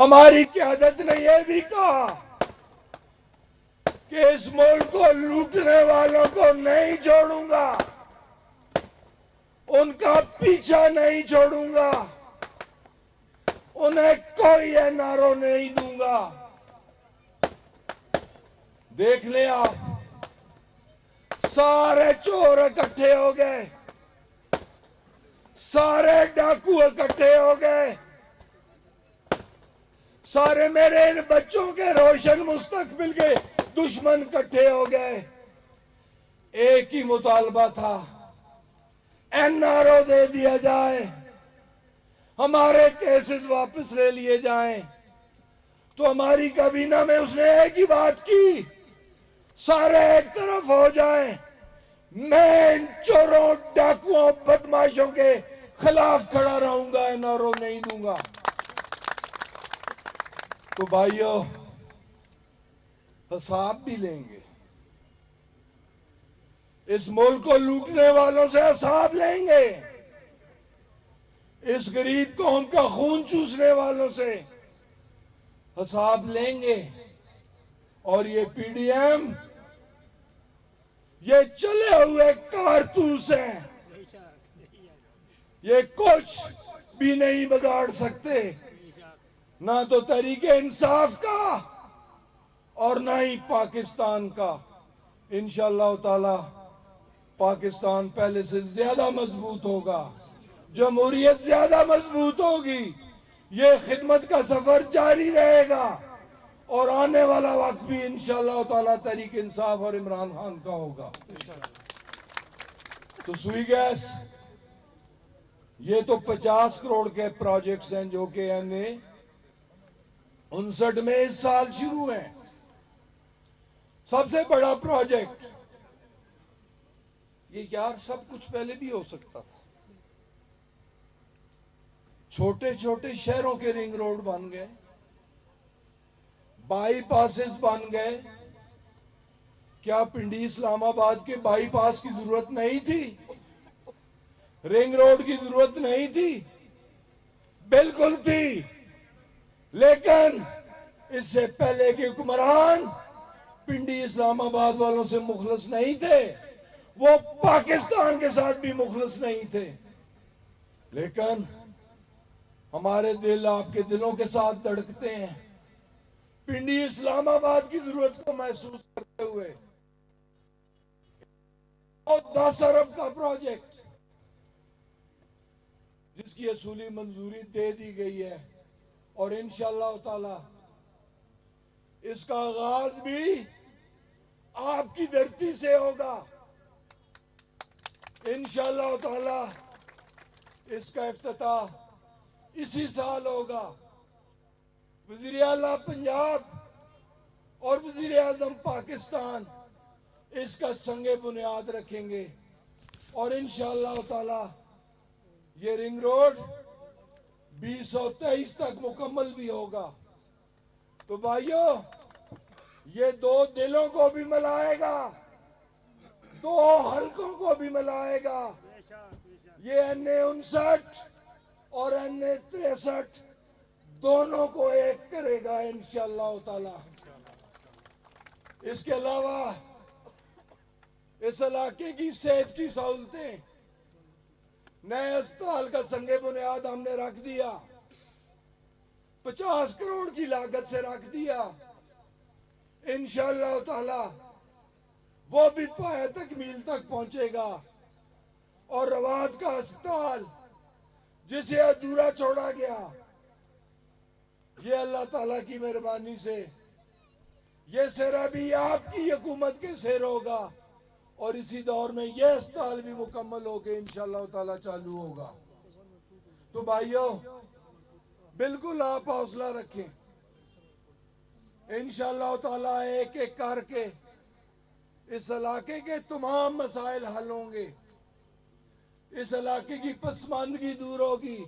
हमारी क़यादत ने यह भी कहा कि इस मुल्क को लूटने वालों को नहीं छोड़ूंगा, उनका पीछा नहीं छोड़ूंगा, उन्हें कोई एनआरओ नहीं दूंगा। देख ले आप, सारे चोर इकट्ठे हो गए, सारे डाकू इकट्ठे हो गए, सारे मेरे इन बच्चों के रोशन मुस्तकबिल के दुश्मन इकट्ठे हो गए। एक ही मुतालबा था, एनआरओ दे दिया जाए, हमारे केसेस वापस ले लिए जाएं। तो हमारी काबीना में उसने एक ही बात की, सारे एक तरफ हो जाएं, मैं इन चोरों डाकुओं बदमाशों के खिलाफ खड़ा रहूंगा, एनआरओ नहीं दूंगा। तो भाइयों, हिसाब भी लेंगे, इस मुल्क को लूटने वालों से हिसाब लेंगे, इस गरीब कौम का खून चूसने वालों से हिसाब लेंगे। और ये पीडीएम, ये चले हुए कारतूस हैं, ये कुछ भी नहीं बिगाड़ सकते, ना तो तरीके इंसाफ का और ना ही पाकिस्तान का। इंशाअल्लाह ताला पाकिस्तान पहले से ज्यादा मजबूत होगा, जमहूरियत ज्यादा मजबूत होगी, ये खिदमत का सफर जारी रहेगा और आने वाला वक्त भी इंशाअल्लाह ताला तहरीक इंसाफ और इमरान खान का होगा। तो सुई गैस, ये तो 50 करोड़ के प्रोजेक्ट्स हैं जो कि एनए 59 में इस साल शुरू है। सबसे बड़ा प्रोजेक्ट ये, यार सब कुछ पहले भी हो सकता था। छोटे छोटे शहरों के रिंग रोड बन गए, बाईपासेस बन गए। क्या पिंडी इस्लामाबाद के बाईपास की जरूरत नहीं थी? रिंग रोड की जरूरत नहीं थी? बिल्कुल थी, लेकिन इससे पहले के हुक्मरान पिंडी इस्लामाबाद वालों से मुखलस नहीं थे, वो पाकिस्तान के साथ भी मुखलस नहीं थे। लेकिन हमारे दिल आपके दिलों के साथ धड़कते हैं। पिंडी इस्लामाबाद की जरूरत को महसूस करते हुए और 10 अरब का प्रोजेक्ट जिसकी असूली मंजूरी दे दी गई है और इंशाअल्लाह ताला इसका आगाज भी आपकी धरती से होगा। इंशाअल्लाह ताला इसका इफ्तिताह इसी साल होगा। वज़ीर आला पंजाब और वज़ीर आज़म पाकिस्तान इसका संगे बुनियाद रखेंगे और इंशाअल्लाह ताला ये रिंग रोड 2023 तक मुकम्मल भी होगा। तो भाइयों, ये दो दिलों को भी मिलाएगा, दो हलकों को भी मिलाएगा। ये एनए 59 और एनए 63 दोनों को एक करेगा इंशाअल्लाह ताला। इसके अलावा इस इलाके की सेहत की सहूलतें, नए अस्पताल का संगे बुनियाद हमने रख दिया, 50 करोड़ की लागत से रख दिया। इंशाअल्लाह ताला वो भी पाया तकमील तक पहुंचेगा और रवाद का अस्पताल जिसे अधूरा छोड़ा गया, ये अल्लाह ताला की मेहरबानी से ये सेरा भी आपकी हुकूमत के सिर होगा और इसी दौर में यह अस्पताल भी मुकम्मल होकर इंशाअल्लाह ताला चालू होगा। तो भाइयों, बिल्कुल आप हौसला रखें, इंशाअल्लाह ताला एक एक करके इस इलाके के तमाम मसाइल हल होंगे, इस इलाके की पसमानदगी दूर होगी,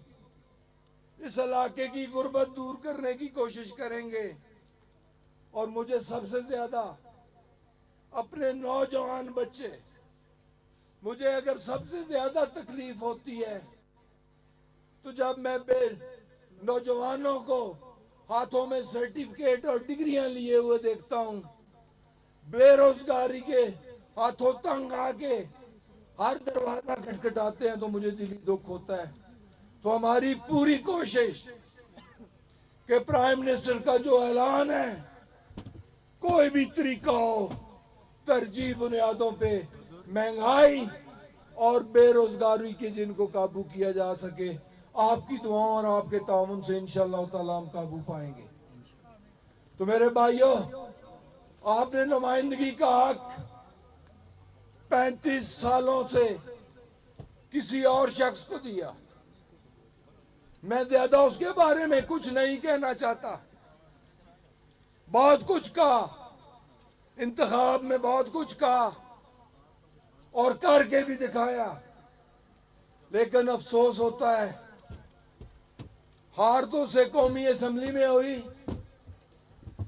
इस इलाके की गुर्बत दूर करने की कोशिश करेंगे। और मुझे सबसे ज्यादा अपने नौजवान बच्चे, मुझे अगर सबसे ज्यादा तकलीफ होती है तो जब मैं नौजवानों को हाथों में सर्टिफिकेट और डिग्रियां लिए हुए देखता हूं, बेरोजगारी के हाथों तंग आके हर दरवाजा खटखटाते हैं, तो मुझे दिली दुख होता है। तो हमारी पूरी कोशिश कि प्राइम मिनिस्टर का जो ऐलान है, कोई भी तरीका हो, तरजीह बुनियादों पे महंगाई और बेरोजगारी के जिनको काबू किया जा सके, आपकी दुआओं और आपके ताउन से इंशाअल्लाह ताला हम काबू पाएंगे। तो मेरे भाइयों, आपने नुमाइंदगी का हक 35 सालों से किसी और शख्स को दिया। मैं ज्यादा उसके बारे में कुछ नहीं कहना चाहता। बहुत कुछ कहा, इंतखाब में बहुत कुछ कहा और करके भी दिखाया, लेकिन अफसोस होता है हार तो उसे कौमी असेंबली में हुई,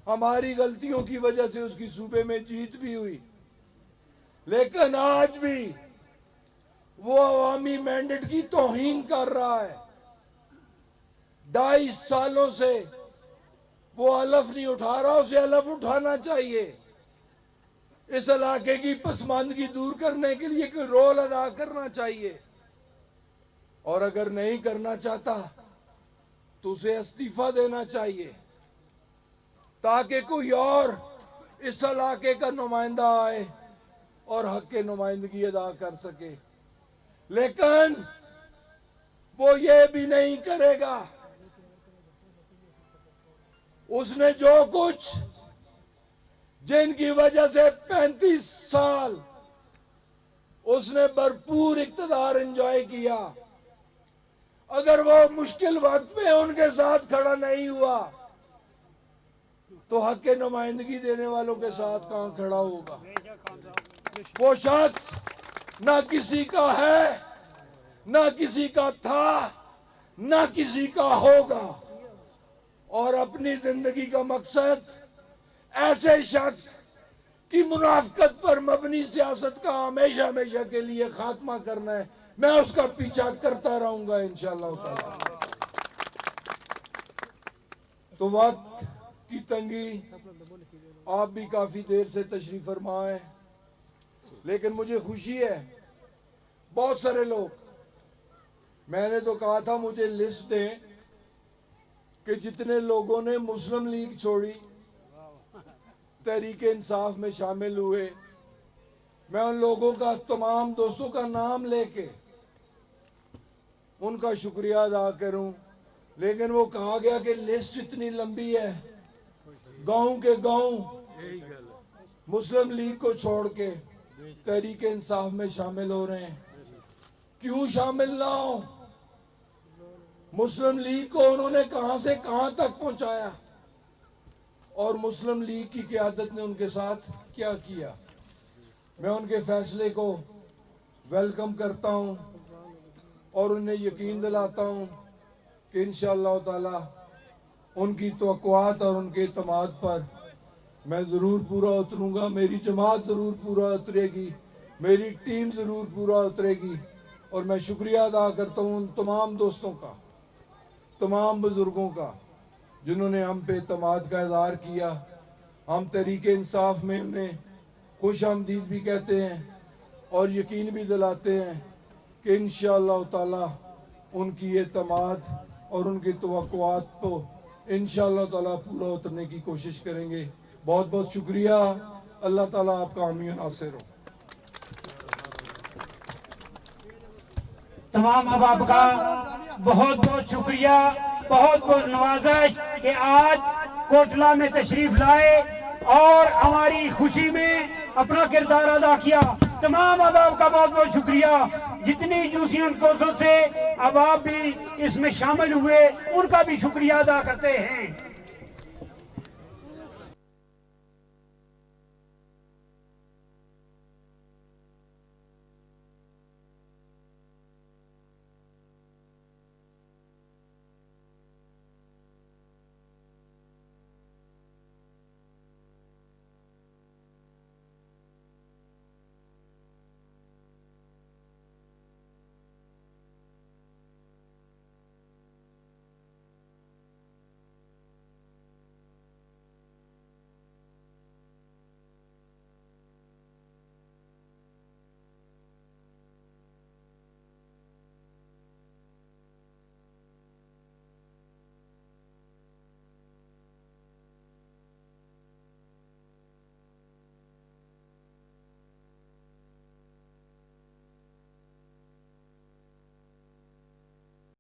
हमारी गलतियों की वजह से उसकी सूबे में जीत भी हुई, लेकिन आज भी वो अवामी मैंडेट की तौहीन कर रहा है। 2.5 सालों से वो हलफ नहीं उठा रहा, उसे हलफ उठाना चाहिए। इस इलाके की पसमानदगी दूर करने के लिए कोई रोल अदा करना चाहिए, और अगर नहीं करना चाहता तो उसे इस्तीफा देना चाहिए, ताकि कोई और इस इलाके का नुमाइंदा आए और हक की नुमाइंदगी अदा कर सके। लेकिन वो ये भी नहीं करेगा। उसने जो कुछ, जिनकी वजह से 35 साल उसने भरपूर इक्तदार एंजॉय किया, अगर वो मुश्किल वक्त में उनके साथ खड़ा नहीं हुआ तो हक के नुमाइंदगी देने वालों के साथ कहां खड़ा होगा। वो शख्स ना किसी का है, ना किसी का था, ना किसी का होगा, और अपनी जिंदगी का मकसद ऐसे शख्स की मुनाफकत पर मबनी सियासत का हमेशा हमेशा के लिए खात्मा करना है। मैं उसका पीछा करता रहूंगा इंशाअल्लाह ताला। तो वक्त की तंगी, आप भी काफी देर से तशरीफ फरमा है, लेकिन मुझे खुशी है बहुत सारे लोग, मैंने तो कहा था मुझे लिस्ट दें कि जितने लोगों ने मुस्लिम लीग छोड़ी, तहरीक इंसाफ में शामिल हुए, मैं उन लोगों का, तमाम दोस्तों का नाम लेके उनका शुक्रिया अदा करूं। लेकिन वो कहा गया कि लिस्ट इतनी लंबी है, गांव के गांव मुस्लिम लीग को छोड़ के तहरीक इंसाफ में शामिल हो रहे हैं। क्यों शामिल ना हो? मुस्लिम लीग को उन्होंने कहां से कहां तक पहुंचाया, और मुस्लिम लीग की क़यादत ने उनके साथ क्या किया। मैं उनके फैसले को वेलकम करता हूं और उन्हें यकीन दिलाता हूं कि इंशाअल्लाह ताला उनकी तवक्कुआत और उनके इत्मीनान पर मैं ज़रूर पूरा उतरूंगा। मेरी जमात ज़रूर पूरा उतरेगी, मेरी टीम ज़रूर पूरा उतरेगी। और मैं शुक्रिया अदा करता हूँ उन तमाम दोस्तों का, तमाम बुज़ुर्गों का, जिन्होंने हम पे इत्मीनान का इज़हार किया। हम तहरीक इंसाफ में उन्हें खुश आमदीद भी कहते हैं और यकीन भी दिलाते हैं कि इंशाअल्लाह ताला उनकी ये इत्मीनान और उनकी तवक्कुआत को इंशाअल्लाह ताला पूरा उतरने की कोशिश करेंगे। बहुत बहुत शुक्रिया। अल्लाह ताला आपका हामी नासिर हो। तमाम अहबाब का बहुत बहुत शुक्रिया, बहुत बहुत नवाजिश कि आज कोटला में तशरीफ लाए और हमारी खुशी में अपना किरदार अदा किया। तमाम अहबाब का बहुत बहुत शुक्रिया। जितनी यूसियन कोर्सों से अहबाब भी इसमें शामिल हुए, उनका भी शुक्रिया अदा करते हैं।